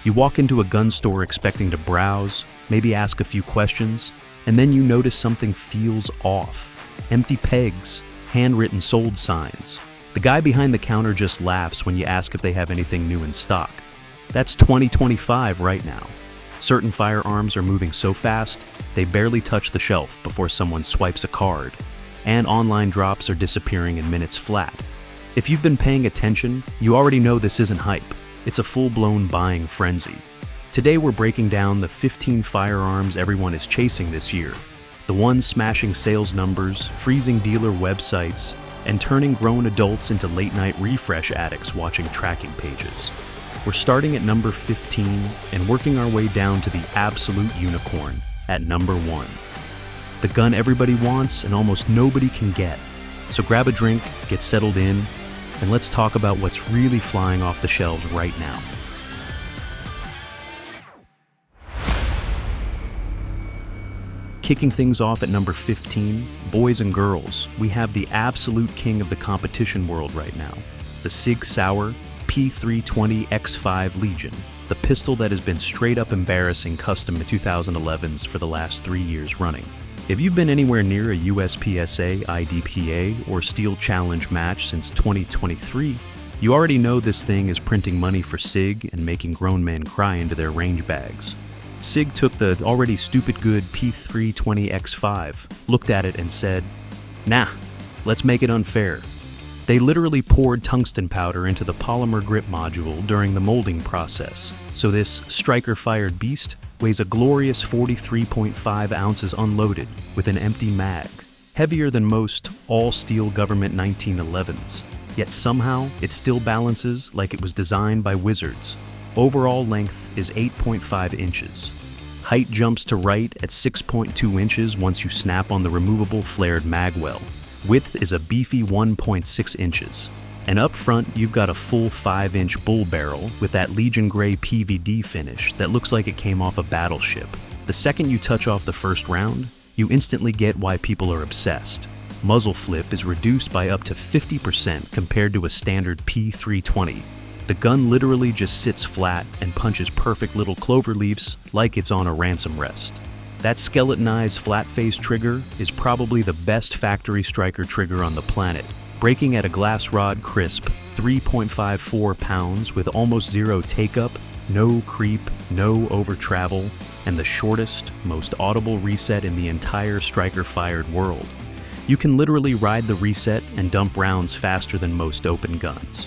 You walk into a gun store expecting to browse, maybe ask a few questions, and then you notice something feels off. Empty pegs, handwritten sold signs. The guy behind the counter just laughs when you ask if they have anything new in stock. That's 2025 right now. Certain firearms are moving so fast, they barely touch the shelf before someone swipes a card. And online drops are disappearing in minutes flat. If you've been paying attention, you already know this isn't hype. It's a full-blown buying frenzy. Today we're breaking down the 15 firearms everyone is chasing this year. The ones smashing sales numbers, freezing dealer websites, and turning grown adults into late-night refresh addicts watching tracking pages. We're starting at number 15 and working our way down to the absolute unicorn at number 1. The gun everybody wants and almost nobody can get. So grab a drink, get settled in, and let's talk about what's really flying off the shelves right now. Kicking things off at number 15, boys and girls, we have the absolute king of the competition world right now, the SIG Sauer P320 XFive Legion, the pistol that has been straight up embarrassing custom 2011s for the last 3 years running. If you've been anywhere near a USPSA, IDPA, or Steel Challenge match since 2023, you already know this thing is printing money for SIG and making grown men cry into their range bags. SIG took the already stupid good P320 X5, looked at it and said, "Nah, let's make it unfair." They literally poured tungsten powder into the polymer grip module during the molding process, so this striker-fired beast weighs a glorious 43.5 ounces unloaded with an empty mag, heavier than most all-steel government 1911s, yet somehow it still balances like it was designed by wizards. Overall length is 8.5 inches. Height jumps to right at 6.2 inches once you snap on the removable flared magwell. Width is a beefy 1.6 inches. And up front, you've got a full 5-inch bull barrel with that Legion Gray PVD finish that looks like it came off a battleship. The second you touch off the first round, you instantly get why people are obsessed. Muzzle flip is reduced by up to 50% compared to a standard P320. The gun literally just sits flat and punches perfect little clover leaves like it's on a ransom rest. That skeletonized flat-face trigger is probably the best factory striker trigger on the planet, breaking at a glass rod crisp 3.54 pounds with almost zero take-up, no creep, no over-travel, and the shortest, most audible reset in the entire striker-fired world. You can literally ride the reset and dump rounds faster than most open guns.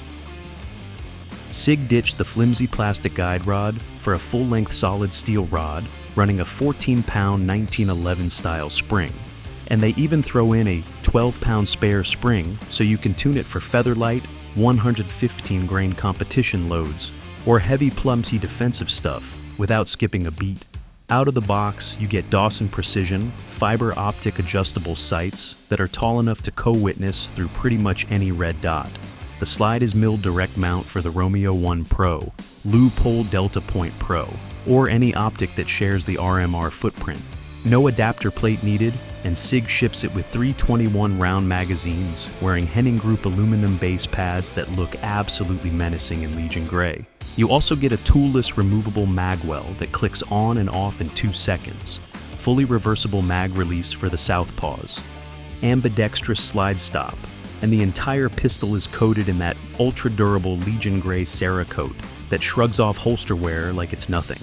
SIG ditched the flimsy plastic guide rod for a full-length solid steel rod running a 14-pound 1911 style spring. And they even throw in a 12-pound spare spring so you can tune it for featherlight, 115 grain competition loads, or heavy plumsy defensive stuff without skipping a beat. Out of the box, you get Dawson Precision, fiber optic adjustable sights that are tall enough to co-witness through pretty much any red dot. The slide is milled direct mount for the Romeo 1 Pro, Loophole Delta Point Pro, or any optic that shares the RMR footprint. No adapter plate needed, and SIG ships it with 321 round magazines wearing Henning Group aluminum base pads that look absolutely menacing in Legion Gray. You also get a toolless removable magwell that clicks on and off in 2 seconds, fully reversible mag release for the southpaws, ambidextrous slide stop, and the entire pistol is coated in that ultra-durable Legion Gray Cerakote that shrugs off holster wear like it's nothing.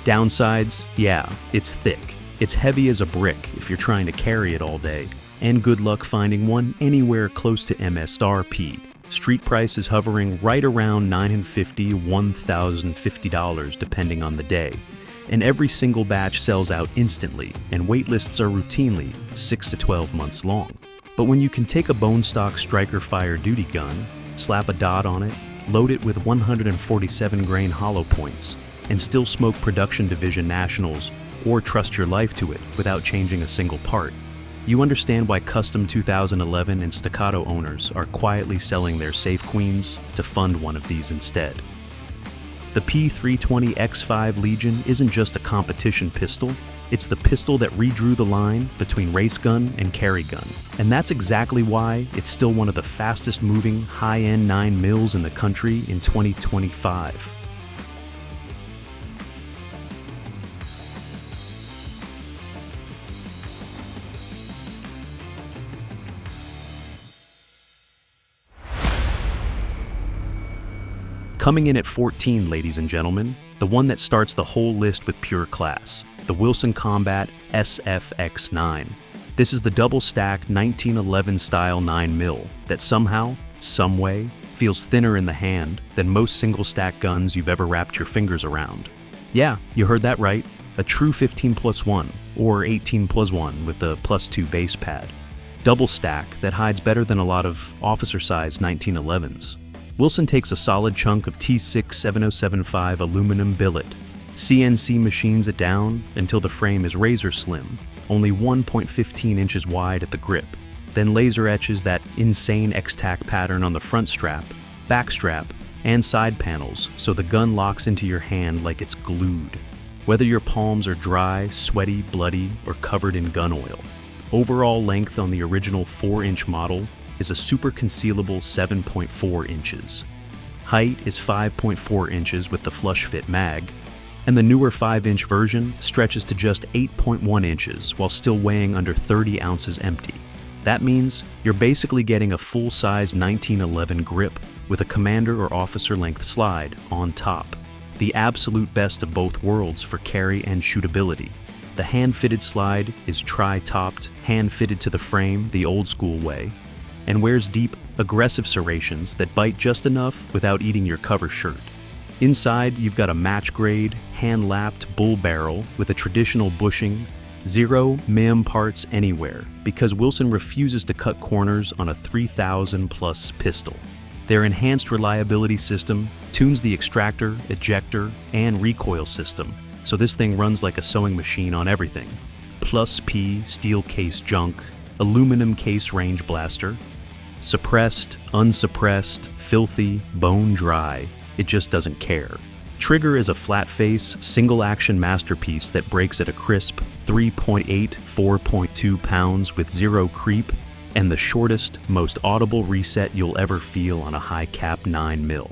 Downsides? Yeah, it's thick. It's heavy as a brick if you're trying to carry it all day, and good luck finding one anywhere close to MSRP. Street price is hovering right around $950, $1,050 depending on the day, and every single batch sells out instantly, and wait lists are routinely 6 to 12 months long. But when you can take a bone stock striker fire duty gun, slap a dot on it, load it with 147 grain hollow points, and still smoke production division nationals or trust your life to it without changing a single part, you understand why custom 2011 and staccato owners are quietly selling their safe queens to fund one of these instead. The P320 X5 Legion isn't just a competition pistol, it's the pistol that redrew the line between race gun and carry gun. And that's exactly why it's still one of the fastest moving high-end 9mm in the country in 2025. Coming in at 14, ladies and gentlemen, the one that starts the whole list with pure class, the Wilson Combat SFX9. This is the double-stack 1911 style 9mm that somehow, someway, feels thinner in the hand than most single-stack guns you've ever wrapped your fingers around. Yeah, you heard that right, a true 15+1, or 18+1 with the +2 base pad. Double stack that hides better than a lot of officer-sized 1911s. Wilson takes a solid chunk of T6 7075 aluminum billet, CNC machines it down until the frame is razor slim, only 1.15 inches wide at the grip, then laser etches that insane X-tack pattern on the front strap, back strap, and side panels so the gun locks into your hand like it's glued. Whether your palms are dry, sweaty, bloody, or covered in gun oil. Overall length on the original 4-inch model is a super concealable 7.4 inches. Height is 5.4 inches with the flush fit mag, and the newer 5-inch version stretches to just 8.1 inches while still weighing under 30 ounces empty. That means you're basically getting a full-size 1911 grip with a commander or officer length slide on top. The absolute best of both worlds for carry and shootability. The hand-fitted slide is tri-topped, hand-fitted to the frame the old-school way, and wears deep, aggressive serrations that bite just enough without eating your cover shirt. Inside, you've got a match-grade, hand-lapped bull barrel with a traditional bushing, 0 mm parts anywhere, because Wilson refuses to cut corners on a 3,000+ pistol. Their enhanced reliability system tunes the extractor, ejector, and recoil system, so this thing runs like a sewing machine on everything. Plus P steel case junk, aluminum case range blaster. Suppressed, unsuppressed, filthy, bone dry, it just doesn't care. Trigger is a flat-face, single-action masterpiece that breaks at a crisp 3.8, 4.2 pounds with 0 creep, and the shortest, most audible reset you'll ever feel on a high-cap 9mm.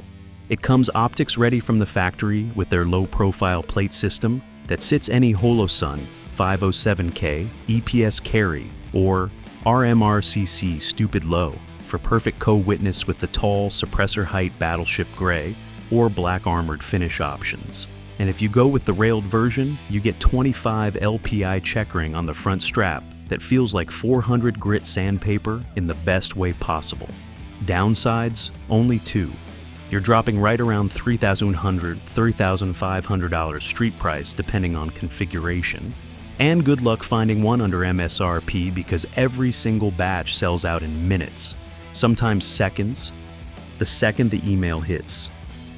It comes optics ready from the factory with their low-profile plate system that sits any Holosun 507K EPS carry or RMRCC stupid low for perfect co-witness with the tall suppressor height battleship gray or black armored finish options. And if you go with the railed version, you get 25 LPI checkering on the front strap that feels like 400 grit sandpaper in the best way possible. Downsides, only 2. You're dropping right around $3,100, $3,500 street price depending on configuration. And good luck finding one under MSRP because every single batch sells out in minutes, sometimes seconds, the second the email hits.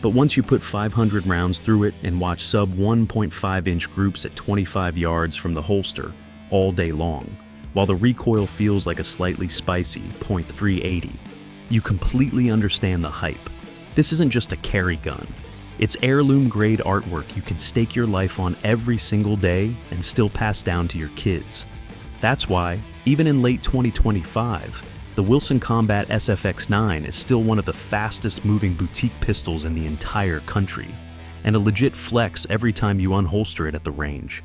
But once you put 500 rounds through it and watch sub 1.5-inch groups at 25 yards from the holster all day long, while the recoil feels like a slightly spicy .380, you completely understand the hype. This isn't just a carry gun. It's heirloom-grade artwork you can stake your life on every single day and still pass down to your kids. That's why, even in late 2025, the Wilson Combat SFX9 is still one of the fastest-moving boutique pistols in the entire country, and a legit flex every time you unholster it at the range.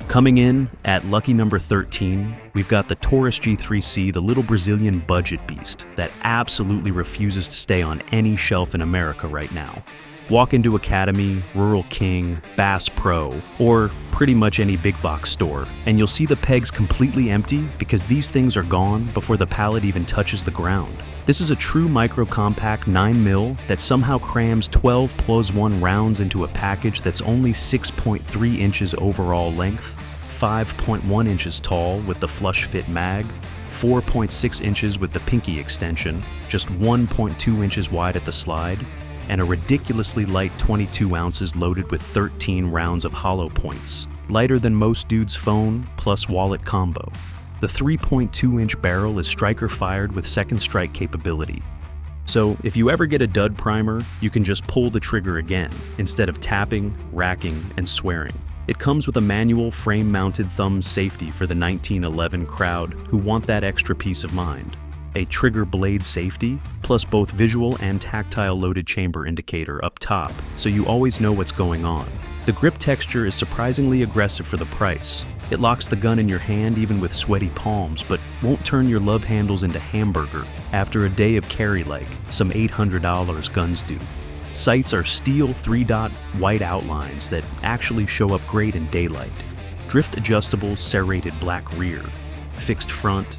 Coming in at lucky number 13, we've got the Taurus G3C, the little Brazilian budget beast that absolutely refuses to stay on any shelf in America right now. Walk into Academy, Rural King, Bass Pro, or pretty much any big box store, and you'll see the pegs completely empty because these things are gone before the pallet even touches the ground. This is a true micro-compact 9mm that somehow crams 12+1 rounds into a package that's only 6.3 inches overall length, 5.1 inches tall with the flush fit mag, 4.6 inches with the pinky extension, just 1.2 inches wide at the slide, and a ridiculously light 22 ounces loaded with 13 rounds of hollow points, lighter than most dudes' phone plus wallet combo. The 3.2-inch barrel is striker fired with second strike capability. So if you ever get a dud primer, you can just pull the trigger again, instead of tapping, racking, and swearing. It comes with a manual frame-mounted thumb safety for the 1911 crowd who want that extra peace of mind. A trigger blade safety, plus both visual and tactile loaded chamber indicator up top, so you always know what's going on. The grip texture is surprisingly aggressive for the price. It locks the gun in your hand even with sweaty palms, but won't turn your love handles into hamburger after a day of carry like some $800 guns do. Sights are steel 3-dot white outlines that actually show up great in daylight. Drift adjustable serrated black rear, fixed front,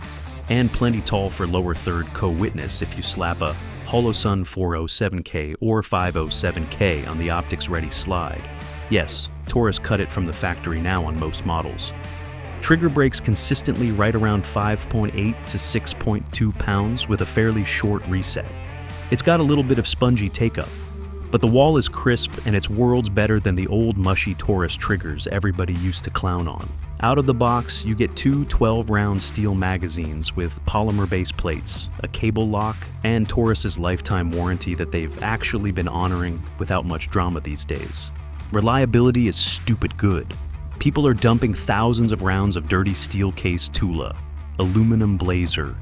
and plenty tall for lower third co-witness if you slap a Holosun 407K or 507K on the optics-ready slide. Yes, Taurus cut it from the factory now on most models. Trigger breaks consistently right around 5.8 to 6.2 pounds with a fairly short reset. It's got a little bit of spongy take-up, but the wall is crisp and it's worlds better than the old mushy Taurus triggers everybody used to clown on. Out of the box, you get two 12-round steel magazines with polymer base plates, a cable lock, and Taurus's lifetime warranty that they've actually been honoring without much drama these days. Reliability is stupid good. People are dumping thousands of rounds of dirty steel case Tula, aluminum blazer,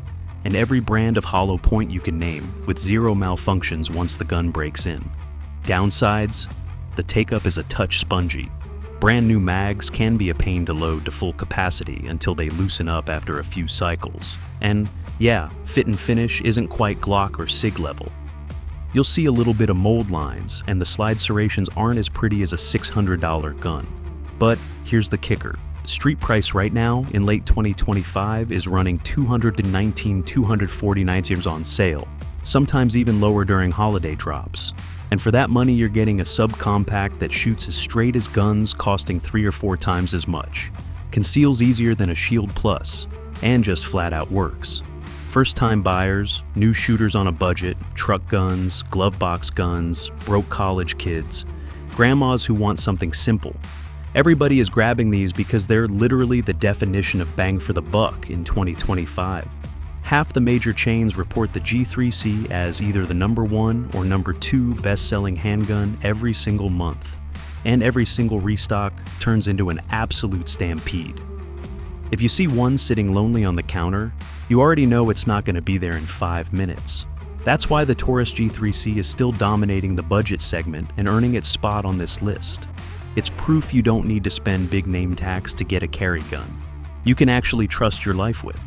and every brand of hollow point you can name with zero malfunctions once the gun breaks in. Downsides, the take-up is a touch spongy. Brand new mags can be a pain to load to full capacity until they loosen up after a few cycles. And yeah, fit and finish isn't quite Glock or SIG level. You'll see a little bit of mold lines, and the slide serrations aren't as pretty as a $600 gun. But here's the kicker. Street price right now in late 2025 is running $219, $249 on sale, sometimes even lower during holiday drops. And for that money, you're getting a subcompact that shoots as straight as guns costing 3 or 4 times as much, conceals easier than a Shield Plus, and just flat out works. First-time buyers, new shooters on a budget, truck guns, glove box guns, broke college kids, grandmas who want something simple. Everybody is grabbing these because they're literally the definition of bang for the buck in 2025. Half the major chains report the G3C as either the #1 or #2 best-selling handgun every single month, and every single restock turns into an absolute stampede. If you see one sitting lonely on the counter, you already know it's not going to be there in 5 minutes. That's why the Taurus G3C is still dominating the budget segment and earning its spot on this list. It's proof you don't need to spend big name tags to get a carry gun you can actually trust your life with.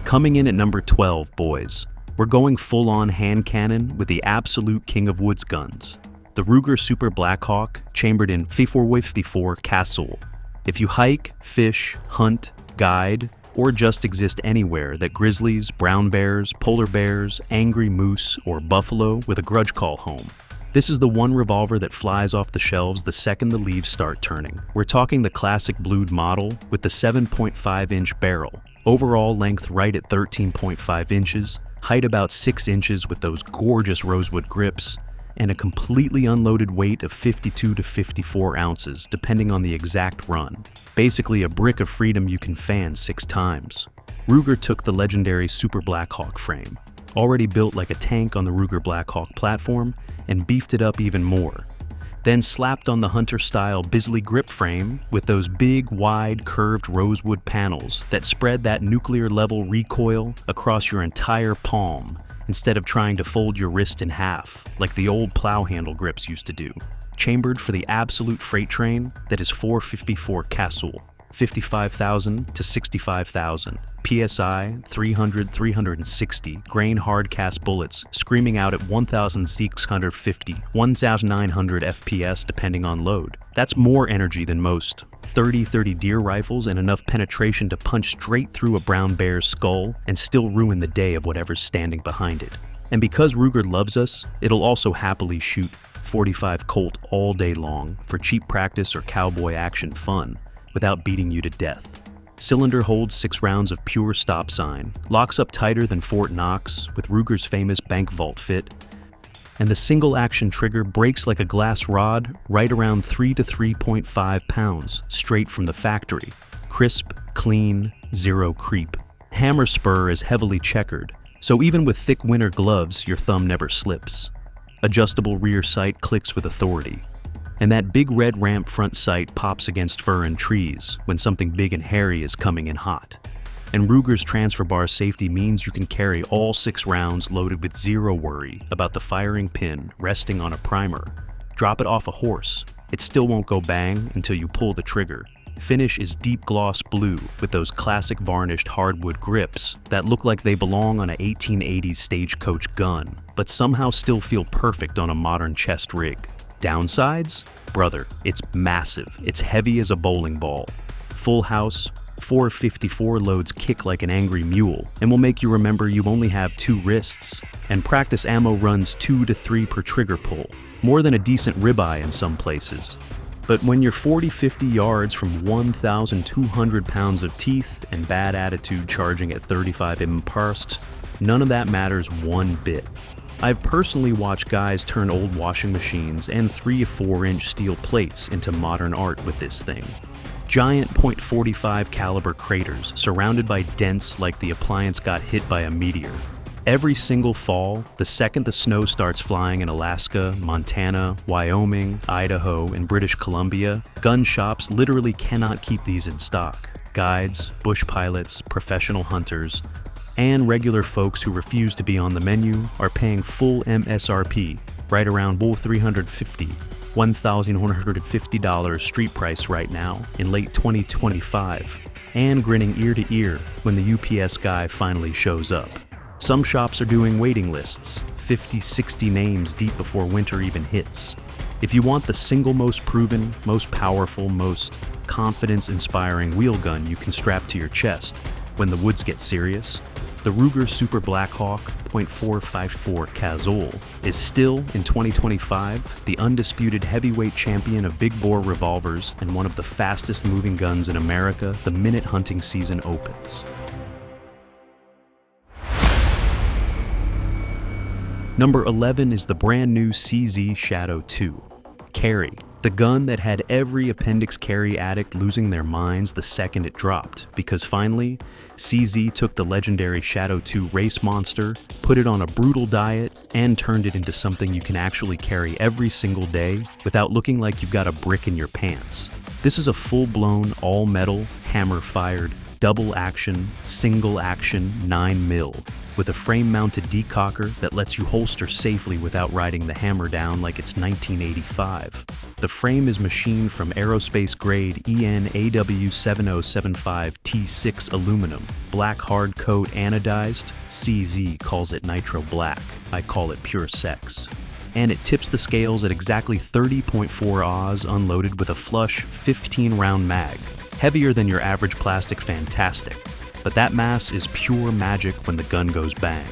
Coming in at number 12, boys, we're going full-on hand cannon with the absolute king of woods guns, the Ruger Super Blackhawk, chambered in 454 Castle. If you hike, fish, hunt, guide, or just exist anywhere that grizzlies, brown bears, polar bears, angry moose, or buffalo with a grudge call home, this is the one revolver that flies off the shelves the second the leaves start turning. We're talking the classic blued model with the 7.5-inch barrel, overall length right at 13.5 inches, height about 6 inches with those gorgeous rosewood grips, and a completely unloaded weight of 52 to 54 ounces, depending on the exact run. Basically a brick of freedom you can fan 6 times. Ruger took the legendary Super Blackhawk frame, already built like a tank on the Ruger Blackhawk platform, and beefed it up even more. Then slapped on the hunter-style Bisley grip frame with those big, wide, curved rosewood panels that spread that nuclear-level recoil across your entire palm instead of trying to fold your wrist in half like the old plow handle grips used to do. Chambered for the absolute freight train that is 454 Castle, 55,000 to 65,000. PSI 300-360 grain hard cast bullets screaming out at 1,650, 1,900 FPS depending on load. That's more energy than most 30-30 deer rifles and enough penetration to punch straight through a brown bear's skull and still ruin the day of whatever's standing behind it. And because Ruger loves us, it'll also happily shoot .45 Colt all day long for cheap practice or cowboy action fun without beating you to death. Cylinder holds 6 rounds of pure stop sign, locks up tighter than Fort Knox with Ruger's famous bank vault fit, and the single action trigger breaks like a glass rod right around 3 to 3.5 pounds straight from the factory. Crisp, clean, zero creep. Hammer spur is heavily checkered, so even with thick winter gloves, your thumb never slips. Adjustable rear sight clicks with authority. And that big red ramp front sight pops against fur and trees when something big and hairy is coming in hot. And Ruger's transfer bar safety means you can carry all 6 rounds loaded with zero worry about the firing pin resting on a primer. Drop it off a horse. It still won't go bang until you pull the trigger. Finish is deep gloss blue with those classic varnished hardwood grips that look like they belong on a 1880s stagecoach gun, but somehow still feel perfect on a modern chest rig. Downsides? Brother, it's massive. It's heavy as a bowling ball. Full house, 454 loads kick like an angry mule and will make you remember you only have 2 wrists, and practice ammo runs 2 to 3 per trigger pull, more than a decent ribeye in some places. But when you're 40-50 yards from 1,200 pounds of teeth and bad attitude charging at 35 imparst, none of that matters one bit. I've personally watched guys turn old washing machines and 3 to 4 inch steel plates into modern art with this thing. Giant .45 caliber craters surrounded by dents like the appliance got hit by a meteor. Every single fall, the second the snow starts flying in Alaska, Montana, Wyoming, Idaho, and British Columbia, gun shops literally cannot keep these in stock. Guides, bush pilots, professional hunters, and regular folks who refuse to be on the menu are paying full MSRP, right around $1,150 street price right now in late 2025, and grinning ear to ear when the UPS guy finally shows up. Some shops are doing waiting lists, 50, 60 names deep before winter even hits. If you want the single most proven, most powerful, most confidence-inspiring wheel gun you can strap to your chest when the woods get serious, the Ruger Super Blackhawk .454 Cazole is still, in 2025, the undisputed heavyweight champion of big bore revolvers and one of the fastest moving guns in America the minute hunting season opens. Number 11 is the brand new CZ Shadow 2. Carry, the gun that had every appendix carry addict losing their minds the second it dropped, because finally, CZ took the legendary Shadow 2 race monster, put it on a brutal diet, and turned it into something you can actually carry every single day without looking like you've got a brick in your pants. This is a full-blown, all-metal, hammer-fired, double-action, single-action 9mm with a frame-mounted decocker that lets you holster safely without riding the hammer down like it's 1985. The frame is machined from aerospace-grade EN-AW7075 T6 aluminum, black hard coat anodized. CZ calls it nitro black. I call it pure sex. And it tips the scales at exactly 30.4 Oz unloaded with a flush 15-round mag. Heavier than your average plastic Fantastic, but that mass is pure magic when the gun goes bang.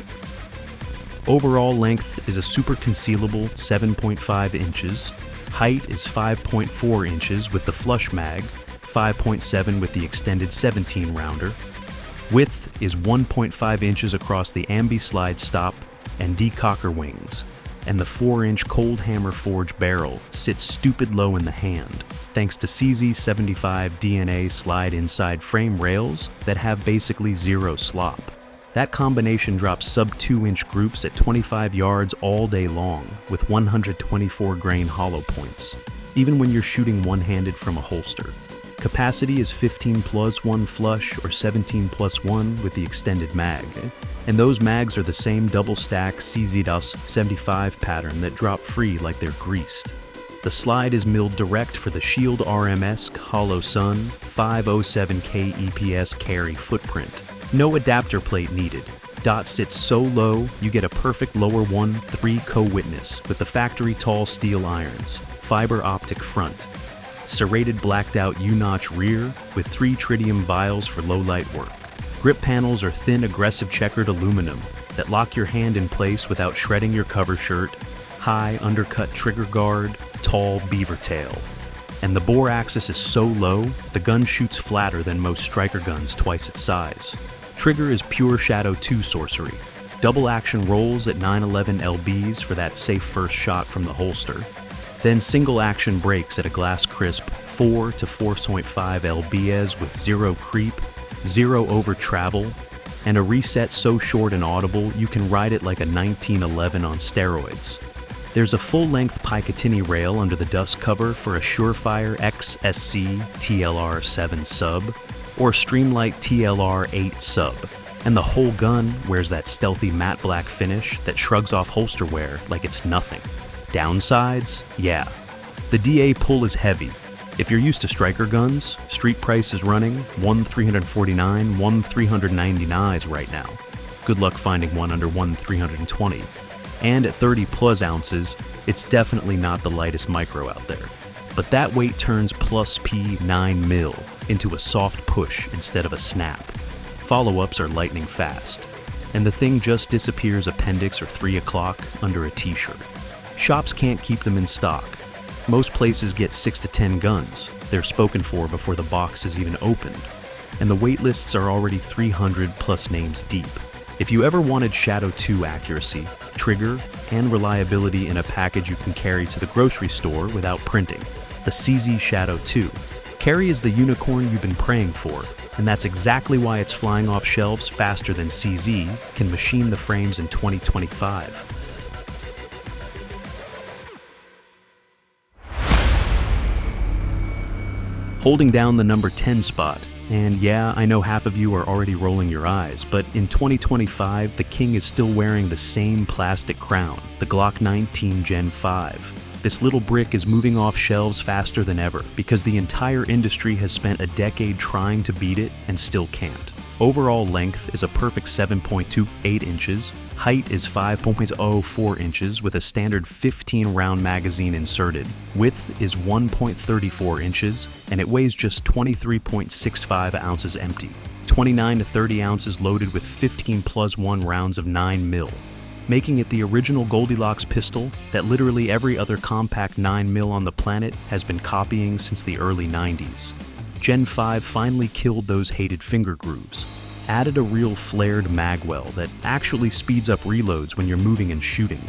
Overall length is a super concealable 7.5 inches, height is 5.4 inches with the flush mag, 5.7 with the extended 17-rounder, width is 1.5 inches across the ambi-slide stop and decocker wings, and the 4-inch cold hammer forged barrel sits stupid low in the hand, thanks to CZ75 DNA slide inside frame rails that have basically zero slop. That combination drops sub 2-inch groups at 25 yards all day long with 124 grain hollow points, even when you're shooting one-handed from a holster. Capacity is 15 plus 1 flush or 17 plus 1 with the extended mag, and those mags are the same double-stack CZ-DOS 75 pattern that drop free like they're greased. The slide is milled direct for the Shield RMS Hollow Sun 507K EPS carry footprint. No adapter plate needed. Dot sits so low, you get a perfect lower 1-3 co-witness with the factory tall steel irons, fiber optic front, serrated blacked out U-notch rear with 3 tritium vials for low light work. Grip panels are thin aggressive checkered aluminum that lock your hand in place without shredding your cover shirt, high undercut trigger guard, tall beaver tail. And the bore axis is so low, the gun shoots flatter than most striker guns twice its size. Trigger is pure Shadow 2 sorcery. Double action rolls at 911 lbs for that safe first shot from the holster. Then single action brakes at a glass crisp 4 to 4.5 lbs with zero creep, zero over travel, and a reset so short and audible you can ride it like a 1911 on steroids. There's a full-length Picatinny rail under the dust cover for a Surefire XSC TLR7 sub or Streamlight TLR8 sub, and the whole gun wears that stealthy matte black finish that shrugs off holster wear like it's nothing. Downsides? Yeah. The DA pull is heavy. If you're used to striker guns, street price is running $1,349, $1,399 right now. Good luck finding one under $1,320. And at 30 plus ounces, it's definitely not the lightest micro out there. But that weight turns plus P 9 mil into a soft push instead of a snap. Follow-ups are lightning fast. And the thing just disappears appendix or 3 o'clock under a t-shirt. Shops can't keep them in stock. Most places get 6 to 10 guns. They're spoken for before the box is even opened. And the wait lists are already 300 plus names deep. If you ever wanted Shadow 2 accuracy, trigger, and reliability in a package you can carry to the grocery store without printing, the CZ Shadow 2. Carry is the unicorn you've been praying for, and that's exactly why it's flying off shelves faster than CZ can machine the frames in 2025. Holding down the number 10 spot, and yeah, I know half of you are already rolling your eyes, but in 2025, the king is still wearing the same plastic crown, the Glock 19 Gen 5. This little brick is moving off shelves faster than ever because the entire industry has spent a decade trying to beat it and still can't. Overall length is a perfect 7.28 inches, height is 5.04 inches with a standard 15-round magazine inserted, width is 1.34 inches, and it weighs just 23.65 ounces empty, 29 to 30 ounces loaded with 15 plus 1 rounds of 9 mil. Making it the original Goldilocks pistol that literally every other compact 9mm on the planet has been copying since the early 90s. Gen 5 finally killed those hated finger grooves, added a real flared magwell that actually speeds up reloads when you're moving and shooting,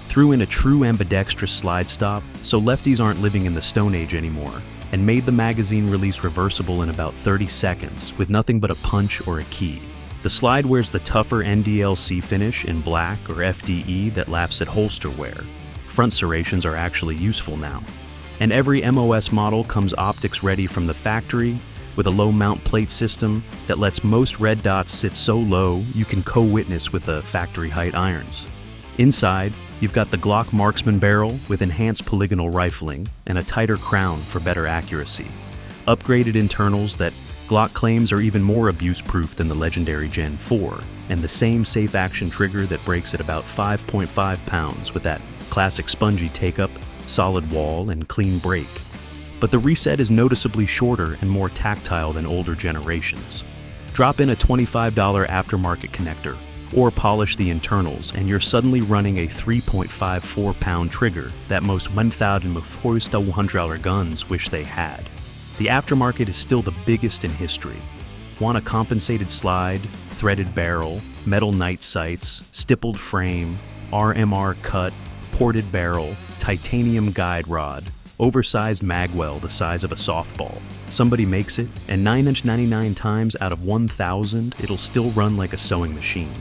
threw in a true ambidextrous slide stop so lefties aren't living in the Stone Age anymore, and made the magazine release reversible in about 30 seconds with nothing but a punch or a key. The slide wears the tougher NDLC finish in black or FDE that laughs at holster wear. Front serrations are actually useful now. And every MOS model comes optics ready from the factory with a low mount plate system that lets most red dots sit so low you can co-witness with the factory height irons. Inside, you've got the Glock marksman barrel with enhanced polygonal rifling and a tighter crown for better accuracy. Upgraded internals that Glock claims are even more abuse-proof than the legendary Gen 4, and the same safe action trigger that breaks at about 5.5 pounds with that classic spongy take-up, solid wall, and clean break. But the reset is noticeably shorter and more tactile than older generations. Drop in a $25 aftermarket connector, or polish the internals, and you're suddenly running a 3.54-pound trigger that most $1,400 guns wish they had. The aftermarket is still the biggest in history. Want a compensated slide, threaded barrel, metal night sights, stippled frame, RMR cut, ported barrel, titanium guide rod, oversized magwell the size of a softball. Somebody makes it, and 999 times out of 1,000, it'll still run like a sewing machine.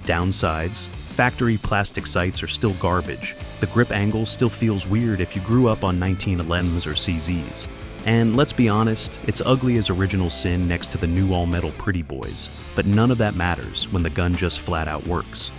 Downsides: factory plastic sights are still garbage. The grip angle still feels weird if you grew up on 1911s or CZs. And let's be honest, it's ugly as original sin next to the new all-metal pretty boys, but none of that matters when the gun just flat out works.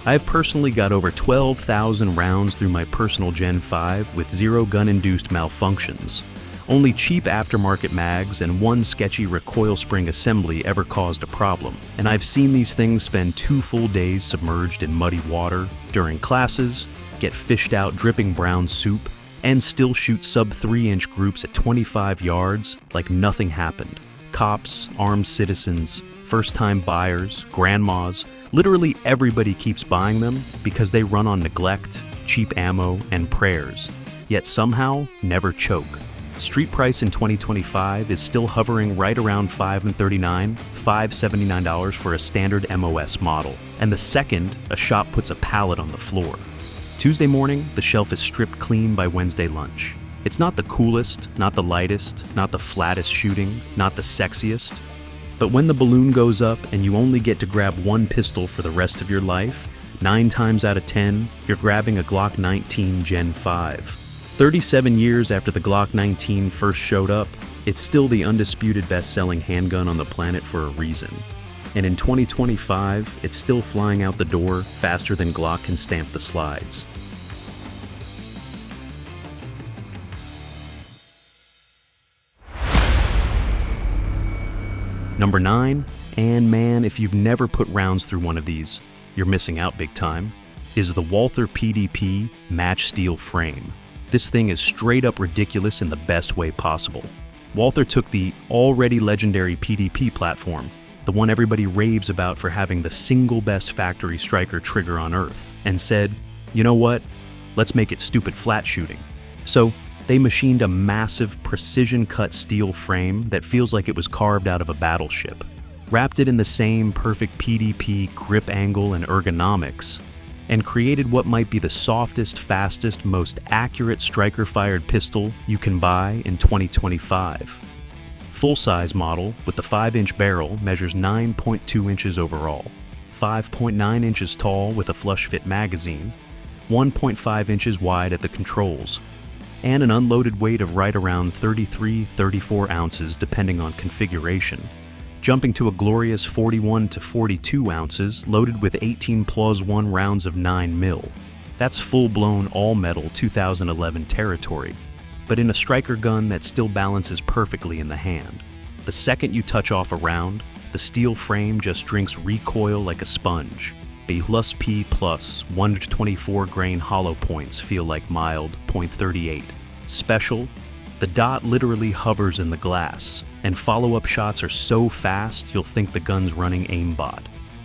I've personally got over 12,000 rounds through my personal Gen 5 with 0 gun-induced malfunctions. Only cheap aftermarket mags and one sketchy recoil spring assembly ever caused a problem, and I've seen these things spend 2 full days submerged in muddy water, during classes, get fished out dripping brown soup, and still shoot sub-3-inch groups at 25 yards like nothing happened. Cops, armed citizens, first-time buyers, grandmas, literally everybody keeps buying them because they run on neglect, cheap ammo, and prayers, yet somehow never choke. Street price in 2025 is still hovering right around $539, $579 for a standard MOS model, and the second a shop puts a pallet on the floor. Tuesday morning, the shelf is stripped clean by Wednesday lunch. It's not the coolest, not the lightest, not the flattest shooting, not the sexiest. But when the balloon goes up and you only get to grab one pistol for the rest of your life, 9 times out of 10, you're grabbing a Glock 19 Gen 5. 37 years after the Glock 19 first showed up, it's still the undisputed best-selling handgun on the planet for a reason. And in 2025, it's still flying out the door faster than Glock can stamp the slides. Number 9, and man, if you've never put rounds through one of these, you're missing out big time, is the Walther PDP Match Steel Frame. This thing is straight up ridiculous in the best way possible. Walther took the already legendary PDP platform, the one everybody raves about for having the single best factory striker trigger on Earth, and said, you know what, let's make it stupid flat shooting. So they machined a massive precision-cut steel frame that feels like it was carved out of a battleship, wrapped it in the same perfect PDP grip angle and ergonomics, and created what might be the softest, fastest, most accurate striker-fired pistol you can buy in 2025. Full-size model with the 5-inch barrel measures 9.2 inches overall, 5.9 inches tall with a flush-fit magazine, 1.5 inches wide at the controls, and an unloaded weight of right around 33-34 ounces depending on configuration, jumping to a glorious 41 to 42 ounces loaded with 18+1 rounds of 9mm. That's full-blown all-metal 2011 territory, but in a striker gun that still balances perfectly in the hand. The second you touch off a round, the steel frame just drinks recoil like a sponge. B+P+, 124 grain hollow points feel like mild .38. Special, the dot literally hovers in the glass, and follow-up shots are so fast you'll think the gun's running aimbot.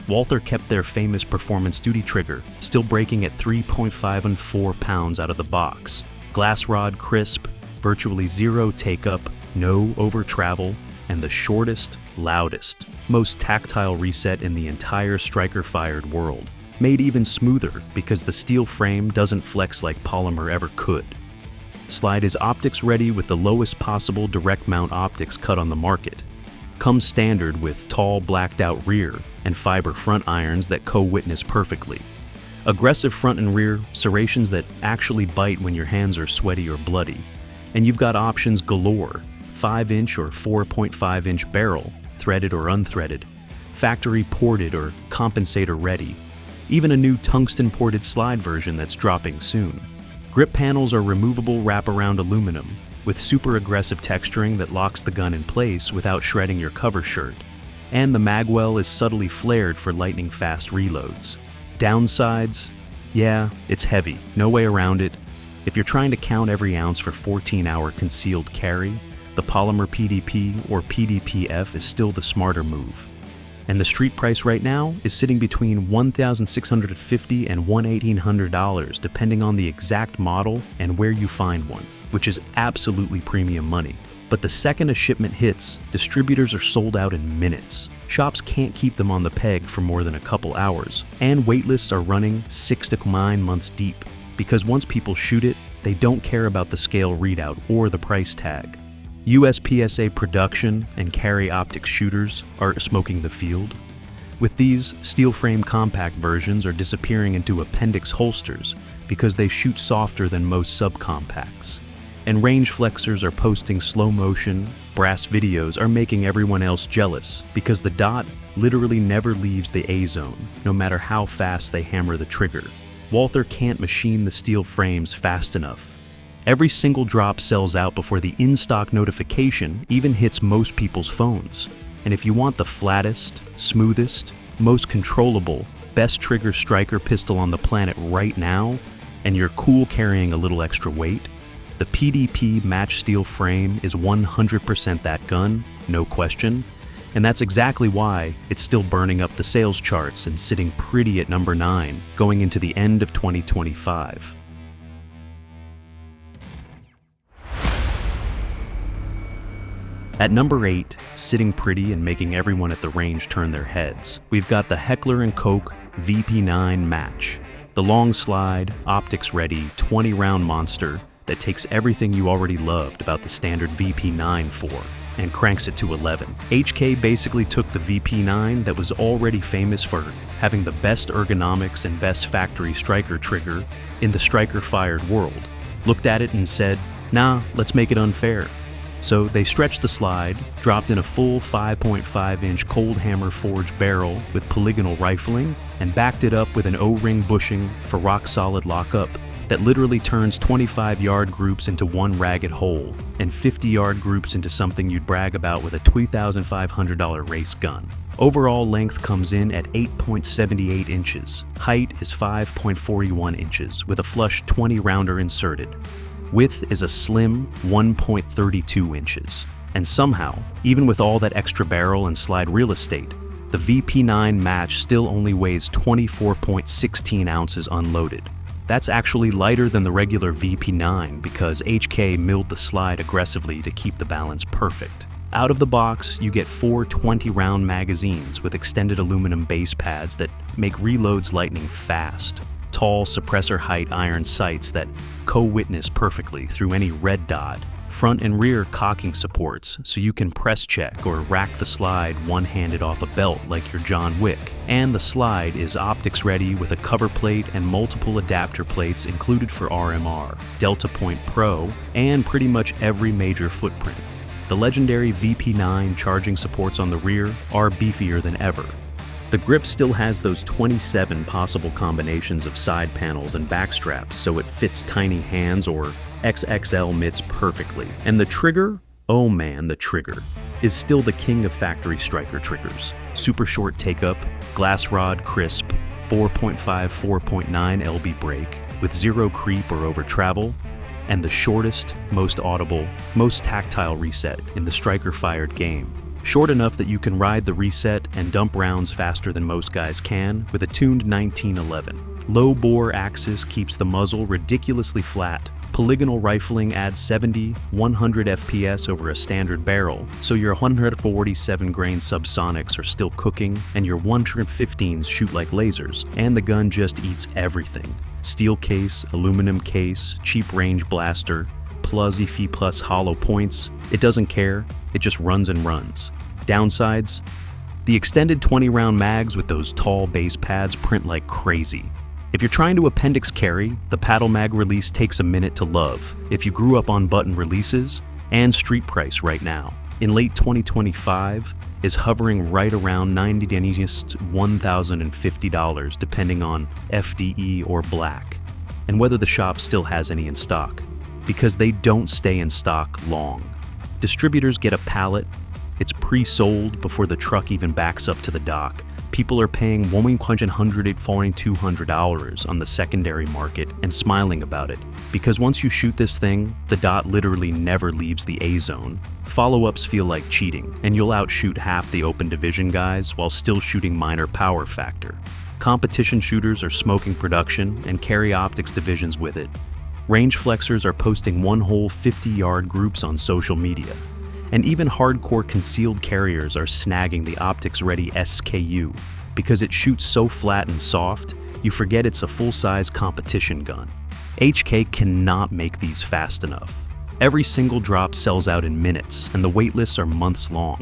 Walther kept their famous performance duty trigger, still breaking at 3.54 pounds out of the box. Glass rod crisp, virtually zero take-up, no over-travel, and the shortest, loudest, most tactile reset in the entire striker-fired world. Made even smoother because the steel frame doesn't flex like polymer ever could. Slide is optics ready with the lowest possible direct mount optics cut on the market. Comes standard with tall blacked out rear and fiber front irons that co-witness perfectly. Aggressive front and rear serrations that actually bite when your hands are sweaty or bloody. And you've got options galore, 5-inch or 4.5-inch barrel, threaded or unthreaded, factory ported or compensator ready, even a new tungsten ported slide version that's dropping soon. Grip panels are removable wraparound aluminum with super aggressive texturing that locks the gun in place without shredding your cover shirt. And the magwell is subtly flared for lightning fast reloads. Downsides? Yeah, it's heavy, no way around it. If you're trying to count every ounce for 14-hour concealed carry, the polymer PDP or PDPF is still the smarter move. And the street price right now is sitting between $1,650 and $1,800 depending on the exact model and where you find one, which is absolutely premium money. But the second a shipment hits, distributors are sold out in minutes. Shops can't keep them on the peg for more than a couple hours, and waitlists are running 6 to 9 months deep, because once people shoot it, they don't care about the scale readout or the price tag. US PSA production and carry optics shooters are smoking the field. With these, steel frame compact versions are disappearing into appendix holsters because they shoot softer than most subcompacts. And range flexors are posting slow motion, brass videos are making everyone else jealous because the dot literally never leaves the A zone, no matter how fast they hammer the trigger. Walther can't machine the steel frames fast enough. Every single drop sells out before the in-stock notification even hits most people's phones. And if you want the flattest, smoothest, most controllable, best trigger striker pistol on the planet right now, and you're cool carrying a little extra weight, the PDP Match Steel Frame is 100% that gun, no question, and that's exactly why it's still burning up the sales charts and sitting pretty at number 9 going into the end of 2025. At number 8, sitting pretty and making everyone at the range turn their heads, we've got the Heckler & Koch VP9 Match, the long slide, optics-ready, 20-round monster that takes everything you already loved about the standard VP9 for and cranks it to 11. HK basically took the VP9 that was already famous for having the best ergonomics and best factory striker trigger in the striker-fired world, looked at it and said, nah, let's make it unfair. So they stretched the slide, dropped in a full 5.5-inch cold hammer forged barrel with polygonal rifling, and backed it up with an O-ring bushing for rock-solid lockup, that literally turns 25-yard groups into one ragged hole and 50-yard groups into something you'd brag about with a $2,500 race gun. Overall length comes in at 8.78 inches. Height is 5.41 inches with a flush 20-rounder inserted. Width is a slim 1.32 inches. And somehow, even with all that extra barrel and slide real estate, the VP9 Match still only weighs 24.16 ounces unloaded. That's actually lighter than the regular VP9 because HK milled the slide aggressively to keep the balance perfect. Out of the box, you get 4 20-round magazines with extended aluminum base pads that make reloads lightning fast. Tall suppressor height iron sights that co-witness perfectly through any red dot. Front and rear cocking supports so you can press check or rack the slide one-handed off a belt like you're John Wick. And the slide is optics ready with a cover plate and multiple adapter plates included for RMR, Delta Point Pro, and pretty much every major footprint. The legendary VP9 charging supports on the rear are beefier than ever. The grip still has those 27 possible combinations of side panels and back straps so it fits tiny hands or XXL mitts perfectly. And the trigger, oh man, the trigger, is still the king of factory striker triggers. Super short take-up, glass rod crisp, 4.5, 4.9 lb brake with zero creep or over travel, and the shortest, most audible, most tactile reset in the striker-fired game. Short enough that you can ride the reset and dump rounds faster than most guys can with a tuned 1911. Low bore axis keeps the muzzle ridiculously flat. Polygonal rifling adds 70, 100 FPS over a standard barrel, so your 147 grain subsonics are still cooking and your 115s shoot like lasers, and the gun just eats everything. Steel case, aluminum case, cheap range blaster, plus EFI plus hollow points. It doesn't care, it just runs and runs. Downsides? The extended 20-round mags with those tall base pads print like crazy. If you're trying to appendix carry, the paddle mag release takes a minute to love if you grew up on button releases, and street price right now, in late 2025, is hovering right around $90 to $1,050 depending on FDE or black, and whether the shop still has any in stock, because they don't stay in stock long. Distributors get a pallet, it's pre-sold before the truck even backs up to the dock. People are paying $1,442 on the secondary market and smiling about it, because once you shoot this thing, the dot literally never leaves the A zone. Follow-ups feel like cheating, and you'll outshoot half the open division guys while still shooting minor power factor. Competition shooters are smoking production and carry optics divisions with it. Range flexers are posting one whole 50-yard groups on social media. And even hardcore concealed carriers are snagging the optics-ready SKU because it shoots so flat and soft, you forget it's a full-size competition gun. HK cannot make these fast enough. Every single drop sells out in minutes, and the waitlists are months long.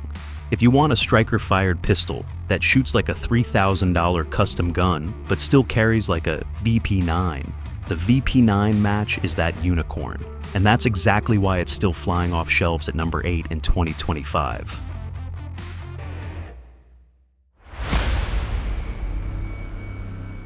If you want a striker-fired pistol that shoots like a $3,000 custom gun, but still carries like a VP9, the VP9 Match is that unicorn. And that's exactly why it's still flying off shelves at number 8 in 2025.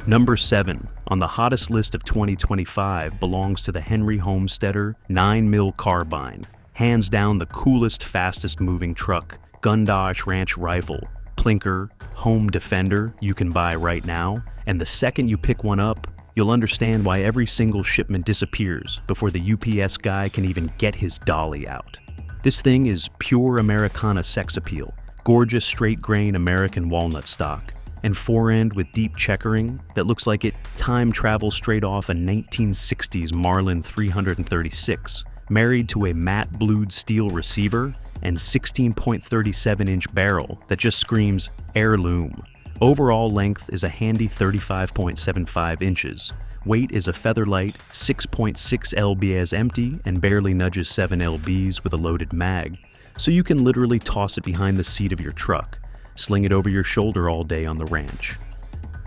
Number 7 on the hottest list of 2025 belongs to the Henry Homesteader 9mm carbine. Hands down the coolest, fastest moving truck, gun dodge ranch rifle, plinker, home defender you can buy right now. And the second you pick one up, you'll understand why every single shipment disappears before the UPS guy can even get his dolly out. This thing is pure Americana sex appeal, gorgeous straight grain American walnut stock, and forend with deep checkering that looks like it time travels straight off a 1960s Marlin 336, married to a matte blued steel receiver and 16.37-inch barrel that just screams heirloom. Overall length is a handy 35.75 inches. Weight is a featherlight 6.6 lb as empty and barely nudges 7 lbs with a loaded mag, so you can literally toss it behind the seat of your truck, sling it over your shoulder all day on the ranch.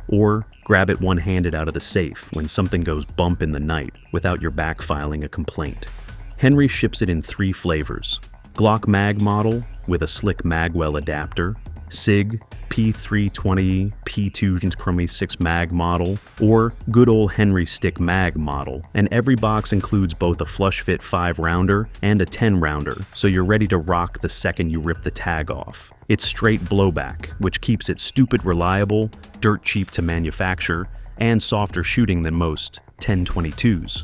Or grab it one-handed out of the safe when something goes bump in the night without your back filing a complaint. Henry ships it in 3 flavors: Glock mag model with a slick magwell adapter, SIG, P320 P2 Chrome 6 mag model, or good old Henry stick mag model, and every box includes both a flush fit 5-rounder and a 10-rounder, so you're ready to rock the second you rip the tag off. It's straight blowback, which keeps it stupid reliable, dirt cheap to manufacture, and softer shooting than most 1022s.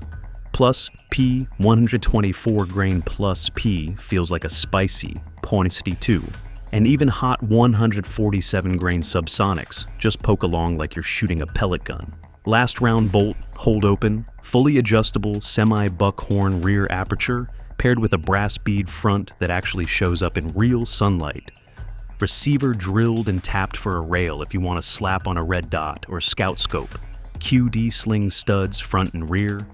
Plus, P124 grain plus P feels like a spicy .62. And even hot 147 grain subsonics just poke along like you're shooting a pellet gun. Last round bolt, hold open, fully adjustable semi-buckhorn rear aperture paired with a brass bead front that actually shows up in real sunlight. Receiver drilled and tapped for a rail if you want to slap on a red dot or scout scope. QD sling studs front and rear,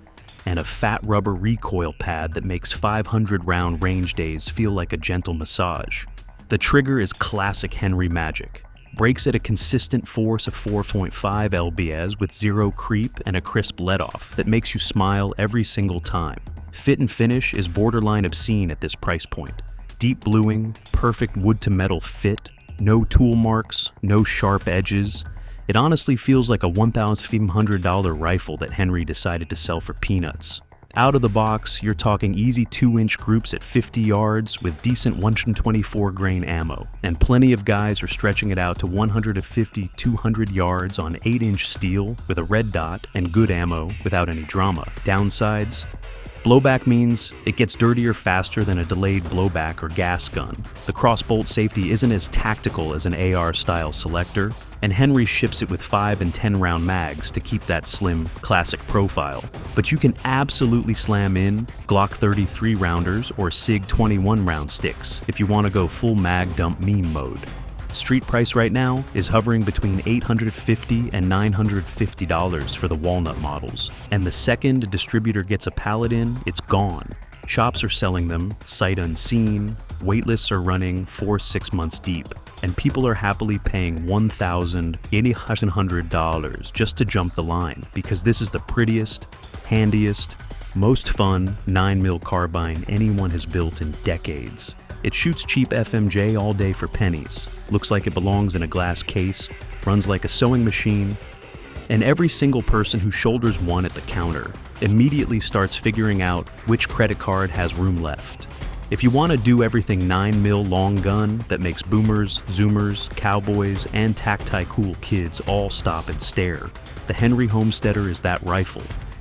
and a fat rubber recoil pad that makes 500 round range days feel like a gentle massage. The trigger is classic Henry magic. Breaks at a consistent force of 4.5 lbs with zero creep and a crisp let-off that makes you smile every single time. Fit and finish is borderline obscene at this price point. Deep bluing, perfect wood-to-metal fit, no tool marks, no sharp edges. It honestly feels like a $1,500 rifle that Henry decided to sell for peanuts. Out of the box, you're talking easy 2-inch groups at 50 yards with decent 124 grain ammo, and plenty of guys are stretching it out to 150-200 yards on 8-inch steel with a red dot and good ammo without any drama. Downsides? Blowback means it gets dirtier faster than a delayed blowback or gas gun. The crossbolt safety isn't as tactical as an AR-style selector, and Henry ships it with 5 and 10 round mags to keep that slim, classic profile. But you can absolutely slam in Glock 33 rounders or SIG 21 round sticks if you want to go full mag dump meme mode. Street price right now is hovering between $850 and $950 for the walnut models, and the second a distributor gets a pallet in, it's gone. Shops are selling them, sight unseen, waitlists are running 4-6 months deep, and people are happily paying $1,800 just to jump the line, because this is the prettiest, handiest, most fun 9mm carbine anyone has built in decades. It shoots cheap FMJ all day for pennies, looks like it belongs in a glass case, runs like a sewing machine, and every single person who shoulders one at the counter immediately starts figuring out which credit card has room left. If you want to do everything 9mm long gun that makes boomers, zoomers, cowboys, and tacti cool kids all stop and stare, the Henry Homesteader is that rifle.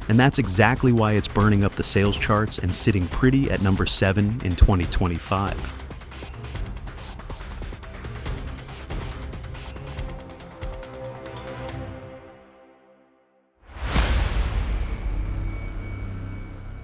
And that's exactly why it's burning up the sales charts and sitting pretty at number 7 in 2025.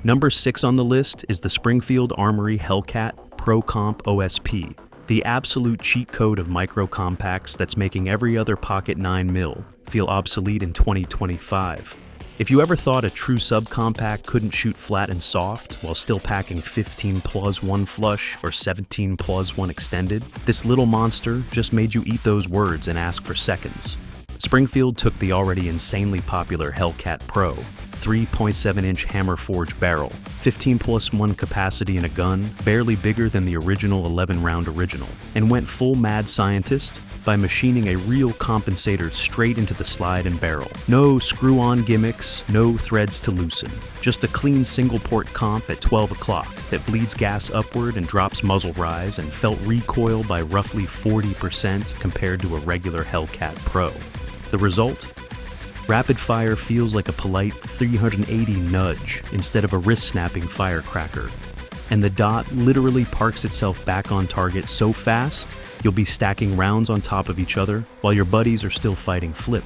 Number 6 on the list is the Springfield Armory Hellcat Pro Comp OSP, the absolute cheat code of micro compacts that's making every other pocket 9mm feel obsolete in 2025. If you ever thought a true subcompact couldn't shoot flat and soft while still packing 15 plus 1 flush or 17 plus 1 extended, this little monster just made you eat those words and ask for seconds. Springfield took the already insanely popular Hellcat Pro, 3.7-inch hammer forged barrel, 15 plus 1 capacity in a gun, barely bigger than the original 11-round original, and went full mad scientist by machining a real compensator straight into the slide and barrel. No screw-on gimmicks, no threads to loosen. Just a clean single-port comp at 12 o'clock that bleeds gas upward and drops muzzle rise and felt recoil by roughly 40% compared to a regular Hellcat Pro. The result? Rapid fire feels like a polite 380 nudge instead of a wrist-snapping firecracker. And the dot literally parks itself back on target so fast, you'll be stacking rounds on top of each other while your buddies are still fighting flip.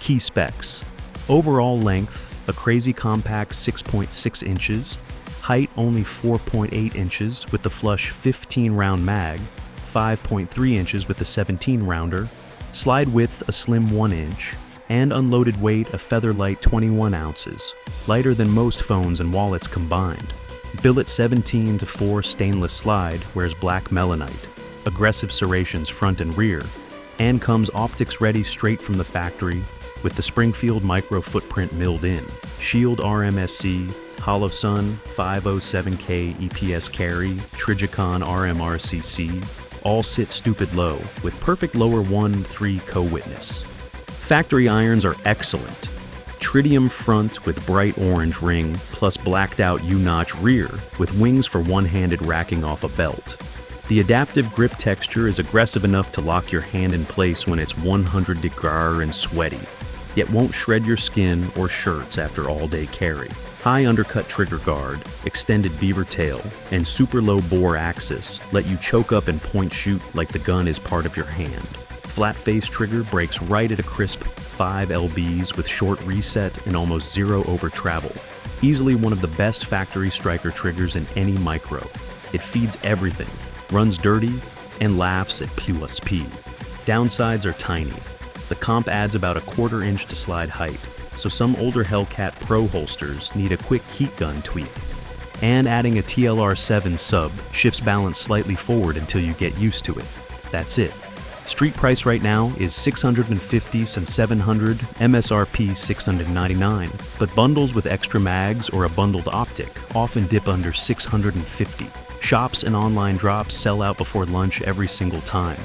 Key specs. Overall length, a crazy compact 6.6 inches. Height only 4.8 inches with the flush 15-round mag, 5.3 inches with the 17-rounder. Slide width a slim 1 inch. And unloaded weight a feather-light 21 ounces, lighter than most phones and wallets combined. Billet 17-4 stainless slide wears black melanite, aggressive serrations front and rear, and comes optics ready straight from the factory with the Springfield micro footprint milled in. Shield RMSC, Holosun 507K EPS carry, Trijicon RMRCC, all sit stupid low, with perfect lower 1-3 co-witness. Factory irons are excellent. Tritium front with bright orange ring, plus blacked out U-notch rear, with wings for one-handed racking off a belt. The adaptive grip texture is aggressive enough to lock your hand in place when it's 100 degrees and sweaty, yet won't shred your skin or shirts after all-day carry. High undercut trigger guard, extended beaver tail, and super low bore axis let you choke up and point shoot like the gun is part of your hand. Flat face trigger breaks right at a crisp 5 lbs with short reset and almost zero over travel. Easily one of the best factory striker triggers in any micro. It feeds everything, runs dirty, and laughs at +P. Downsides are tiny. The comp adds about 1/4 inch to slide height, so some older Hellcat Pro holsters need a quick heat gun tweak. And adding a TLR7 sub shifts balance slightly forward until you get used to it. That's it. Street price right now is $650, some $700, MSRP $699, but bundles with extra mags or a bundled optic often dip under $650. Shops and online drops sell out before lunch every single time.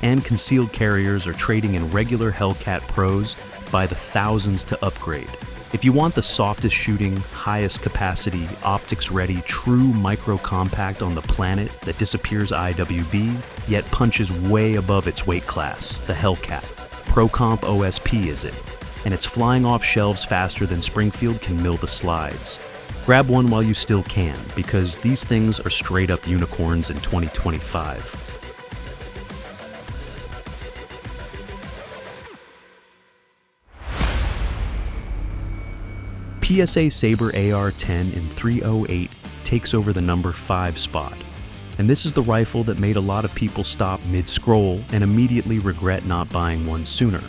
And concealed carriers are trading in regular Hellcat Pros by the thousands to upgrade. If you want the softest shooting, highest capacity, optics-ready, true micro-compact on the planet that disappears IWB, yet punches way above its weight class, the Hellcat. Pro-Comp OSP is it, and it's flying off shelves faster than Springfield can mill the slides. Grab one while you still can, because these things are straight-up unicorns in 2025. PSA Sabre AR-10 in 308 takes over the number 5 spot. And this is the rifle that made a lot of people stop mid-scroll and immediately regret not buying one sooner.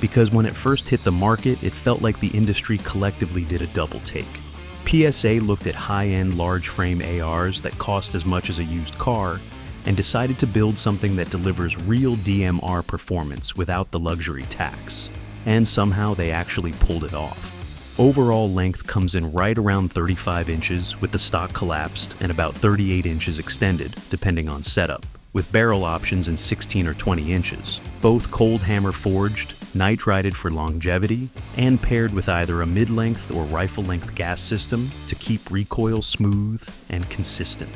Because when it first hit the market, it felt like the industry collectively did a double take. PSA looked at high-end large frame ARs that cost as much as a used car and decided to build something that delivers real DMR performance without the luxury tax. And somehow they actually pulled it off. Overall length comes in right around 35 inches with the stock collapsed and about 38 inches extended, depending on setup, with barrel options in 16 or 20 inches. Both cold hammer forged, nitrided for longevity, and paired with either a mid-length or rifle-length gas system to keep recoil smooth and consistent.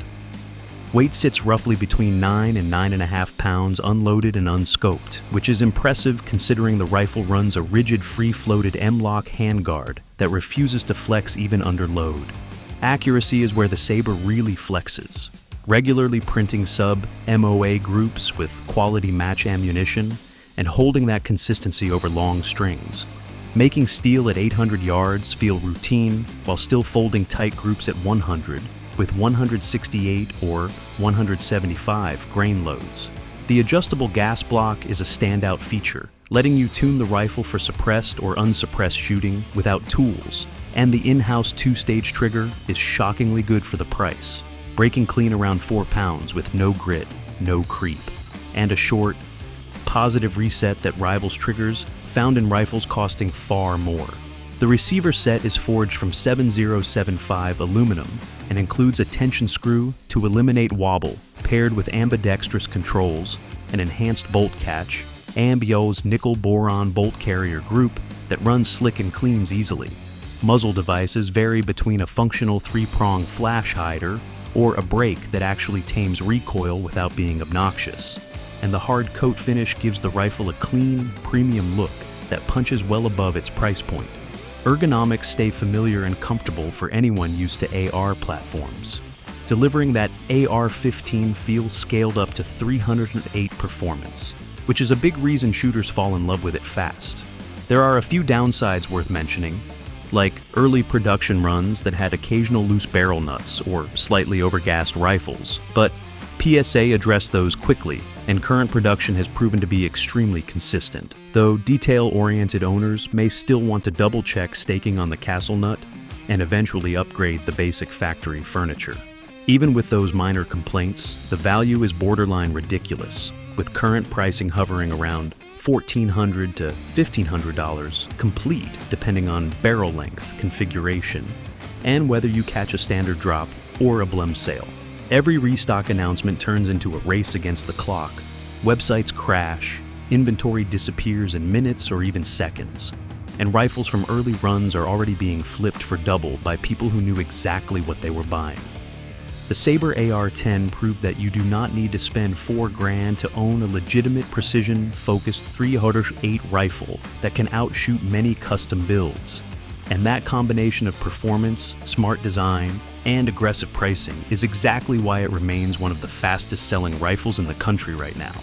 Weight sits roughly between 9 and 9.5 pounds unloaded and unscoped, which is impressive considering the rifle runs a rigid free-floated M-LOK handguard that refuses to flex even under load. Accuracy is where the Sabre really flexes, regularly printing sub-MOA groups with quality match ammunition and holding that consistency over long strings, making steel at 800 yards feel routine while still folding tight groups at 100 with 168 or 175 grain loads. The adjustable gas block is a standout feature, letting you tune the rifle for suppressed or unsuppressed shooting without tools, and the in-house 2-stage trigger is shockingly good for the price, breaking clean around 4 pounds with no grit, no creep, and a short, positive reset that rivals triggers found in rifles costing far more. The receiver set is forged from 7075 aluminum and includes a tension screw to eliminate wobble, paired with ambidextrous controls, an enhanced bolt catch, Ambio's nickel-boron bolt carrier group that runs slick and cleans easily. Muzzle devices vary between a functional 3-prong flash hider or a brake that actually tames recoil without being obnoxious. And the hard coat finish gives the rifle a clean, premium look that punches well above its price point. Ergonomics stay familiar and comfortable for anyone used to AR platforms, delivering that AR-15 feel scaled up to 308 performance, which is a big reason shooters fall in love with it fast. There are a few downsides worth mentioning, like early production runs that had occasional loose barrel nuts or slightly overgassed rifles, but PSA addressed those quickly, and current production has proven to be extremely consistent, though detail-oriented owners may still want to double-check staking on the castle nut and eventually upgrade the basic factory furniture. Even with those minor complaints, the value is borderline ridiculous, with current pricing hovering around $1,400 to $1,500 complete, depending on barrel length, configuration, and whether you catch a standard drop or a blem sale. Every restock announcement turns into a race against the clock. Websites crash, inventory disappears in minutes or even seconds, and rifles from early runs are already being flipped for double by people who knew exactly what they were buying. The Sabre AR-10 proved that you do not need to spend $4,000 to own a legitimate precision-focused 308 rifle that can outshoot many custom builds. And that combination of performance, smart design, and aggressive pricing is exactly why it remains one of the fastest-selling rifles in the country right now.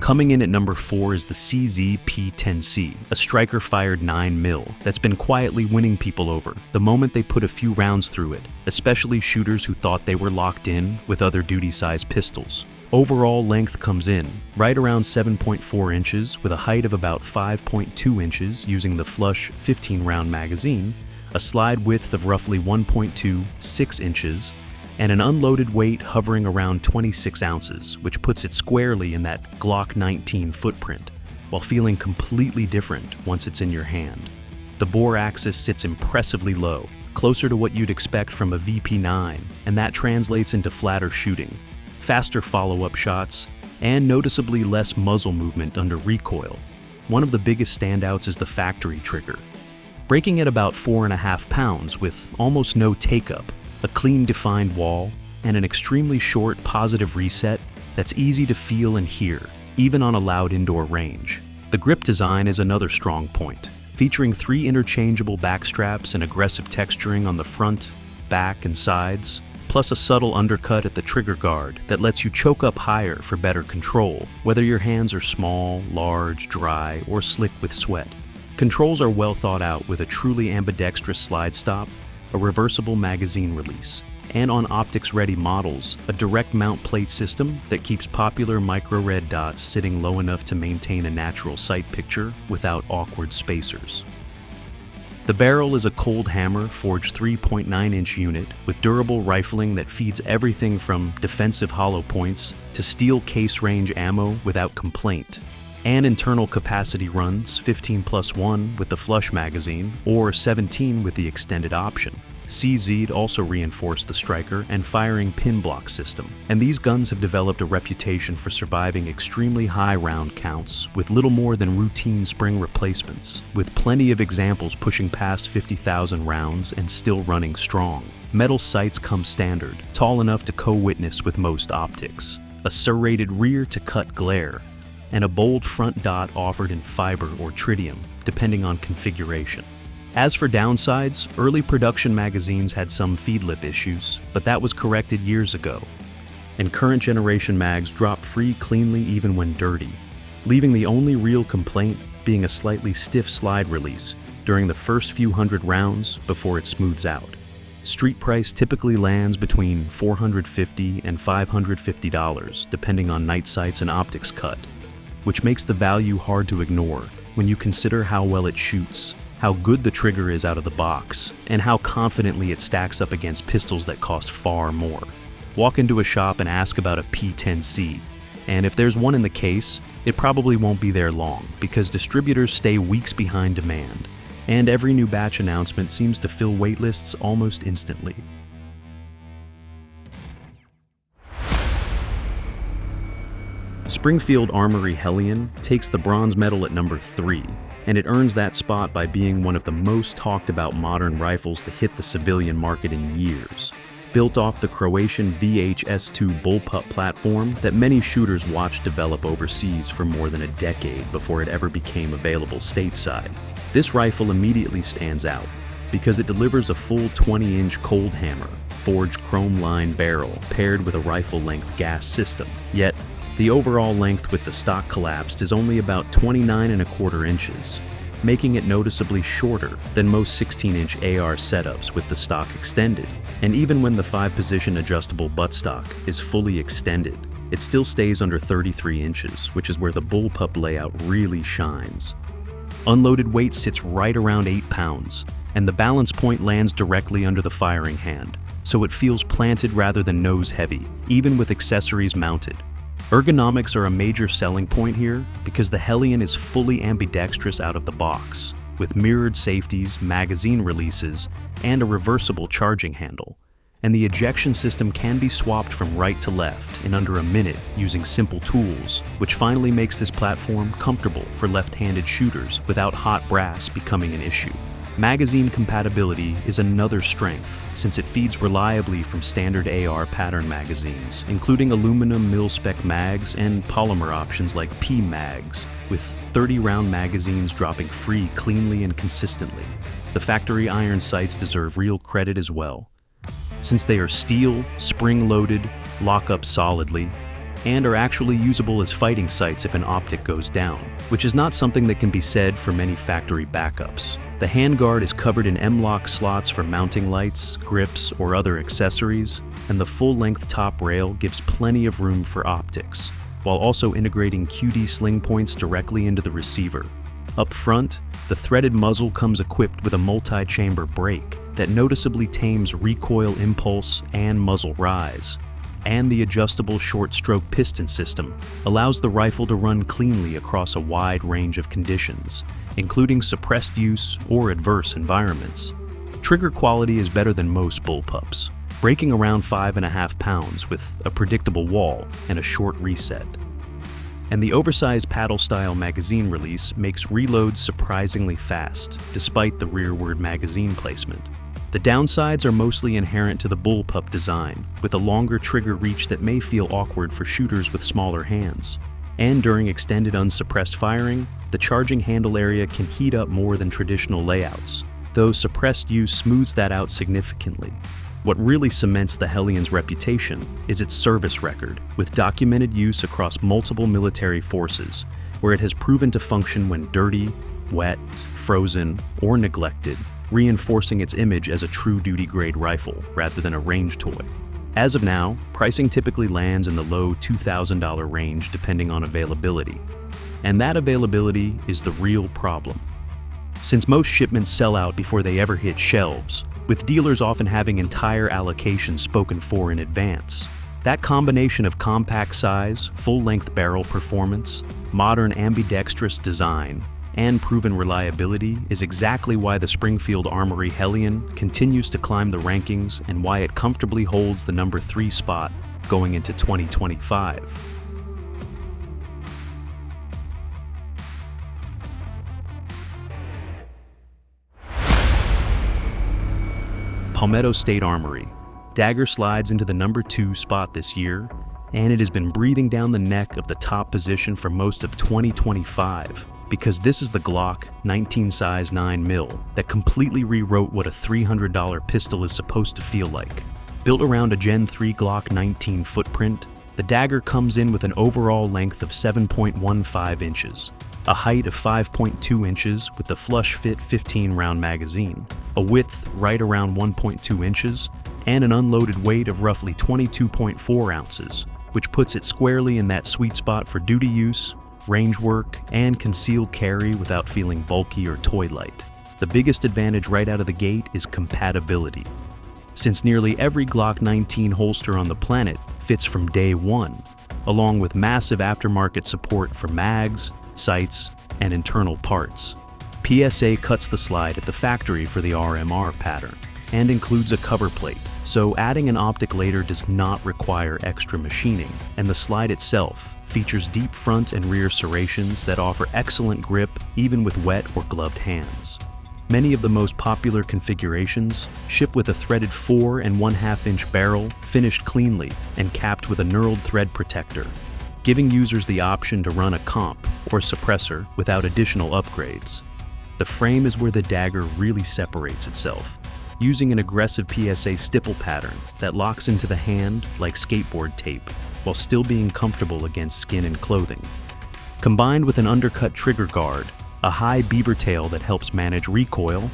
Coming in at number 4 is the CZ P10C, a striker-fired 9mm that's been quietly winning people over the moment they put a few rounds through it, especially shooters who thought they were locked in with other duty-sized pistols. Overall length comes in right around 7.4 inches with a height of about 5.2 inches using the flush 15-round magazine, a slide width of roughly 1.26 inches, and an unloaded weight hovering around 26 ounces, which puts it squarely in that Glock 19 footprint, while feeling completely different once it's in your hand. The bore axis sits impressively low, closer to what you'd expect from a VP9, and that translates into flatter shooting, faster follow-up shots, and noticeably less muzzle movement under recoil. One of the biggest standouts is the factory trigger. Breaking at about 4.5 pounds with almost no take-up, a clean defined wall, and an extremely short positive reset that's easy to feel and hear, even on a loud indoor range. The grip design is another strong point, featuring 3 interchangeable back straps and aggressive texturing on the front, back, and sides, plus a subtle undercut at the trigger guard that lets you choke up higher for better control, whether your hands are small, large, dry, or slick with sweat. Controls are well thought out with a truly ambidextrous slide stop, a reversible magazine release, and on optics-ready models, a direct mount plate system that keeps popular micro-red dots sitting low enough to maintain a natural sight picture without awkward spacers. The barrel is a cold hammer forged 3.9-inch unit with durable rifling that feeds everything from defensive hollow points to steel case range ammo without complaint. And internal capacity runs 15+1 with the flush magazine or 17 with the extended option. CZ'd also reinforced the striker and firing pin block system, and these guns have developed a reputation for surviving extremely high round counts with little more than routine spring replacements, with plenty of examples pushing past 50,000 rounds and still running strong. Metal sights come standard, tall enough to co-witness with most optics, a serrated rear-to-cut glare, and a bold front dot offered in fiber or tritium, depending on configuration. As for downsides, early production magazines had some feed lip issues, but that was corrected years ago. And current generation mags drop free cleanly even when dirty, leaving the only real complaint being a slightly stiff slide release during the first few hundred rounds before it smooths out. Street price typically lands between $450 and $550, depending on night sights and optics cut, which makes the value hard to ignore when you consider how well it shoots, how good the trigger is out of the box, and how confidently it stacks up against pistols that cost far more. Walk into a shop and ask about a P10C, and if there's one in the case, it probably won't be there long because distributors stay weeks behind demand, and every new batch announcement seems to fill waitlists almost instantly. Springfield Armory Hellion takes the bronze medal at number 3, and it earns that spot by being one of the most talked about modern rifles to hit the civilian market in years. Built off the Croatian VHS2 bullpup platform that many shooters watched develop overseas for more than a decade before it ever became available stateside. This rifle immediately stands out because it delivers a full 20-inch cold hammer, forged chrome-lined barrel paired with a rifle-length gas system. Yet, the overall length with the stock collapsed is only about 29.25 inches, making it noticeably shorter than most 16-inch AR setups with the stock extended. And even when the 5-position adjustable buttstock is fully extended, it still stays under 33 inches, which is where the bullpup layout really shines. Unloaded weight sits right around 8 pounds, and the balance point lands directly under the firing hand, so it feels planted rather than nose-heavy, even with accessories mounted. Ergonomics are a major selling point here because the Hellion is fully ambidextrous out of the box. with mirrored safeties, magazine releases, and a reversible charging handle. And the ejection system can be swapped from right to left in under a minute using simple tools, which finally makes this platform comfortable for left-handed shooters without hot brass becoming an issue. Magazine compatibility is another strength, since it feeds reliably from standard AR pattern magazines, including aluminum mil-spec mags and polymer options like P-mags, with 30-round magazines dropping free cleanly and consistently. The factory iron sights deserve real credit as well, since they are steel, spring-loaded, lock up solidly, and are actually usable as fighting sights if an optic goes down, which is not something that can be said for many factory backups. The handguard is covered in M-LOK slots for mounting lights, grips, or other accessories, and the full-length top rail gives plenty of room for optics, while also integrating QD sling points directly into the receiver. Up front, the threaded muzzle comes equipped with a multi-chamber brake that noticeably tames recoil impulse and muzzle rise. And the adjustable short-stroke piston system allows the rifle to run cleanly across a wide range of conditions, including suppressed use or adverse environments. Trigger quality is better than most bullpups, breaking around 5.5 pounds with a predictable wall and a short reset. And the oversized paddle-style magazine release makes reloads surprisingly fast, despite the rearward magazine placement. The downsides are mostly inherent to the bullpup design, with a longer trigger reach that may feel awkward for shooters with smaller hands. And during extended unsuppressed firing, the charging handle area can heat up more than traditional layouts, though suppressed use smooths that out significantly. What really cements the Hellion's reputation is its service record, with documented use across multiple military forces, where it has proven to function when dirty, wet, frozen, or neglected, reinforcing its image as a true duty-grade rifle rather than a range toy. As of now, pricing typically lands in the low $2,000 range depending on availability. And that availability is the real problem. Since most shipments sell out before they ever hit shelves, with dealers often having entire allocations spoken for in advance, that combination of compact size, full-length barrel performance, modern ambidextrous design, and proven reliability is exactly why the Springfield Armory Hellion continues to climb the rankings and why it comfortably holds the number 3 spot going into 2025. Palmetto State Armory. Dagger slides into the number 2 spot this year, and it has been breathing down the neck of the top position for most of 2025. Because this is the Glock 19 size 9mm that completely rewrote what a $300 pistol is supposed to feel like. Built around a Gen 3 Glock 19 footprint, the Dagger comes in with an overall length of 7.15 inches, a height of 5.2 inches with the flush fit 15-round magazine, a width right around 1.2 inches, and an unloaded weight of roughly 22.4 ounces, which puts it squarely in that sweet spot for duty use, range work, and concealed carry without feeling bulky or toy-light. The biggest advantage right out of the gate is compatibility, since nearly every Glock 19 holster on the planet fits from day one, along with massive aftermarket support for mags, sights, and internal parts. PSA cuts the slide at the factory for the RMR pattern, and includes a cover plate, so adding an optic later does not require extra machining, and the slide itself features deep front and rear serrations that offer excellent grip even with wet or gloved hands. Many of the most popular configurations ship with a threaded 4.5 inch barrel finished cleanly and capped with a knurled thread protector, giving users the option to run a comp or suppressor without additional upgrades. The frame is where the Dagger really separates itself, using an aggressive PSA stipple pattern that locks into the hand like skateboard tape, while still being comfortable against skin and clothing. Combined with an undercut trigger guard, a high beaver tail that helps manage recoil,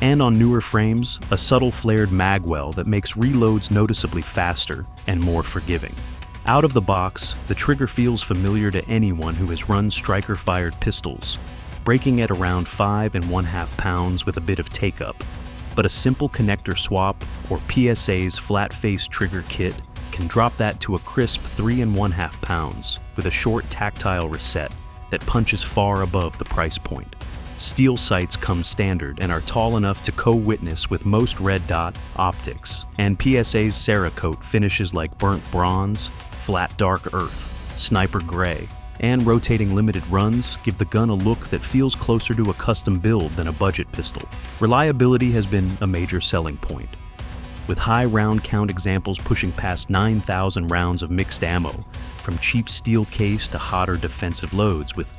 and on newer frames, a subtle flared mag well that makes reloads noticeably faster and more forgiving. Out of the box, the trigger feels familiar to anyone who has run striker-fired pistols, breaking at around 5.5 pounds with a bit of take-up. But a simple connector swap or PSA's flat-face trigger kit can drop that to a crisp 3.5 pounds with a short tactile reset that punches far above the price point. Steel sights come standard and are tall enough to co-witness with most red dot optics, and PSA's Cerakote finishes like burnt bronze, flat dark earth, sniper gray, and rotating limited runs give the gun a look that feels closer to a custom build than a budget pistol. Reliability has been a major selling point, with high round count examples pushing past 9,000 rounds of mixed ammo, from cheap steel case to hotter defensive loads with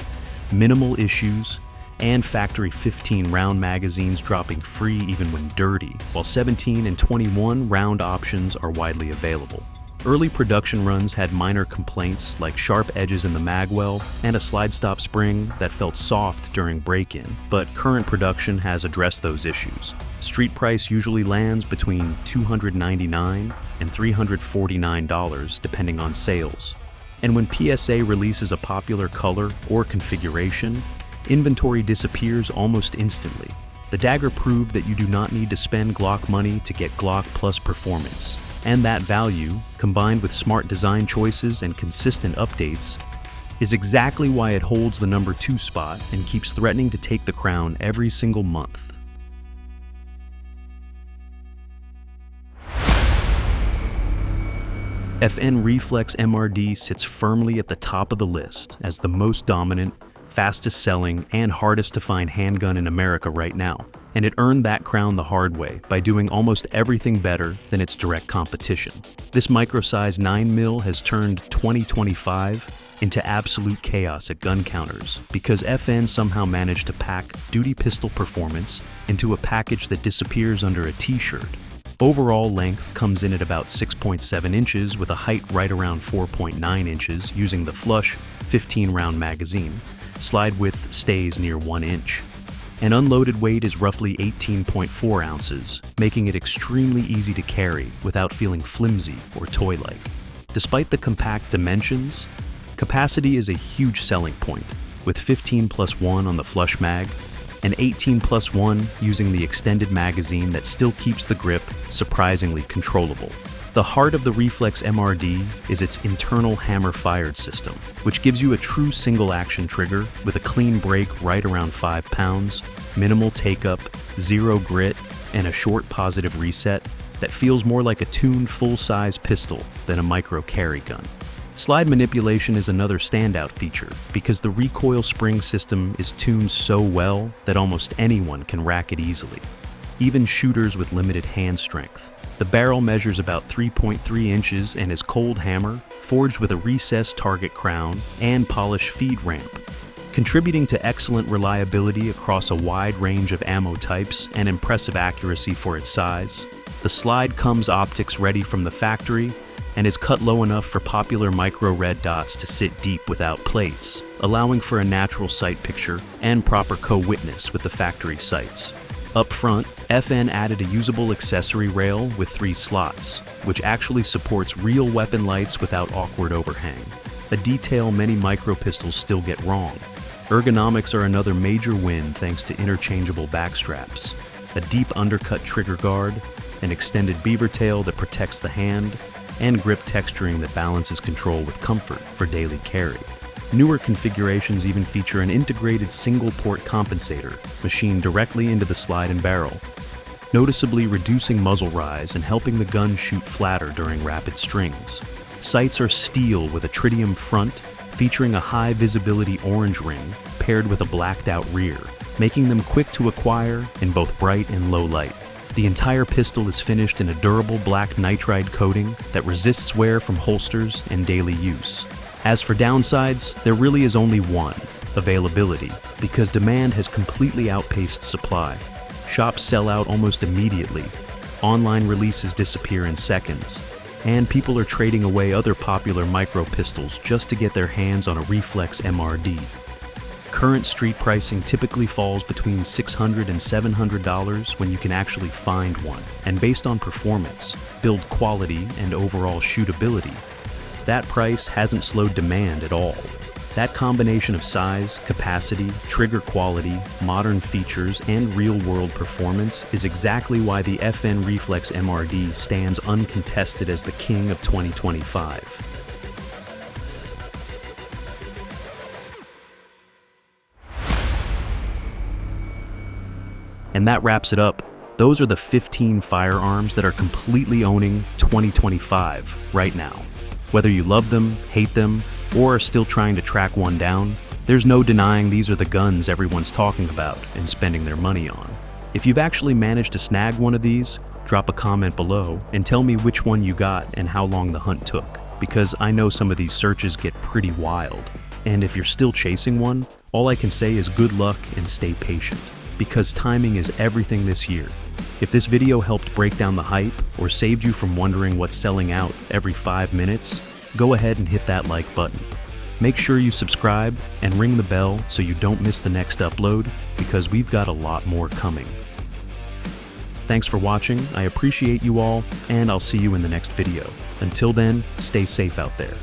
minimal issues, and factory 15 round magazines dropping free even when dirty, while 17 and 21 round options are widely available. Early production runs had minor complaints like sharp edges in the magwell and a slide stop spring that felt soft during break-in, but current production has addressed those issues. Street price usually lands between $299 and $349 depending on sales. And when PSA releases a popular color or configuration, inventory disappears almost instantly. The Dagger proved that you do not need to spend Glock money to get Glock plus performance. And that value, combined with smart design choices and consistent updates, is exactly why it holds the number 2 spot and keeps threatening to take the crown every single month. FN Reflex MRD sits firmly at the top of the list as the most dominant, fastest selling, and hardest to find handgun in America right now. And it earned that crown the hard way by doing almost everything better than its direct competition. This micro-size 9mm has turned 2025 into absolute chaos at gun counters because FN somehow managed to pack duty pistol performance into a package that disappears under a t-shirt. Overall length comes in at about 6.7 inches with a height right around 4.9 inches using the flush 15-round magazine. Slide width stays near 1 inch. An unloaded weight is roughly 18.4 ounces, making it extremely easy to carry without feeling flimsy or toy-like. Despite the compact dimensions, capacity is a huge selling point, with 15+1 on the flush mag, and 18+1 using the extended magazine that still keeps the grip surprisingly controllable. The heart of the Reflex MRD is its internal hammer-fired system, which gives you a true single-action trigger with a clean break right around 5 pounds, minimal take-up, 0 grit, and a short positive reset that feels more like a tuned full-size pistol than a micro-carry gun. Slide manipulation is another standout feature because the recoil spring system is tuned so well that almost anyone can rack it easily, even shooters with limited hand strength. The barrel measures about 3.3 inches and is cold hammer, forged with a recessed target crown and polished feed ramp, contributing to excellent reliability across a wide range of ammo types and impressive accuracy for its size. The slide comes optics ready from the factory and is cut low enough for popular micro red dots to sit deep without plates, allowing for a natural sight picture and proper co-witness with the factory sights. Up front, FN added a usable accessory rail with 3 slots, which actually supports real weapon lights without awkward overhang, a detail many micro pistols still get wrong. Ergonomics are another major win thanks to interchangeable backstraps, a deep undercut trigger guard, an extended beaver tail that protects the hand, and grip texturing that balances control with comfort for daily carry. Newer configurations even feature an integrated single-port compensator machined directly into the slide and barrel, noticeably reducing muzzle rise and helping the gun shoot flatter during rapid strings. Sights are steel with a tritium front, featuring a high-visibility orange ring paired with a blacked-out rear, making them quick to acquire in both bright and low light. The entire pistol is finished in a durable black nitride coating that resists wear from holsters and daily use. As for downsides, there really is only one: availability, because demand has completely outpaced supply. Shops sell out almost immediately, online releases disappear in seconds, and people are trading away other popular micro pistols just to get their hands on a Reflex MRD. Current street pricing typically falls between $600 and $700 when you can actually find one, and based on performance, build quality, and overall shootability, that price hasn't slowed demand at all. That combination of size, capacity, trigger quality, modern features, and real-world performance is exactly why the FN Reflex MRD stands uncontested as the king of 2025. And that wraps it up. Those are the 15 firearms that are completely owning 2025 right now. Whether you love them, hate them, or are still trying to track one down, there's no denying these are the guns everyone's talking about and spending their money on. If you've actually managed to snag one of these, drop a comment below and tell me which one you got and how long the hunt took, because I know some of these searches get pretty wild. And if you're still chasing one, all I can say is good luck and stay patient, because timing is everything this year. If this video helped break down the hype or saved you from wondering what's selling out every 5 minutes, go ahead and hit that like button. Make sure you subscribe and ring the bell so you don't miss the next upload, because we've got a lot more coming. Thanks for watching, I appreciate you all, and I'll see you in the next video. Until then, stay safe out there.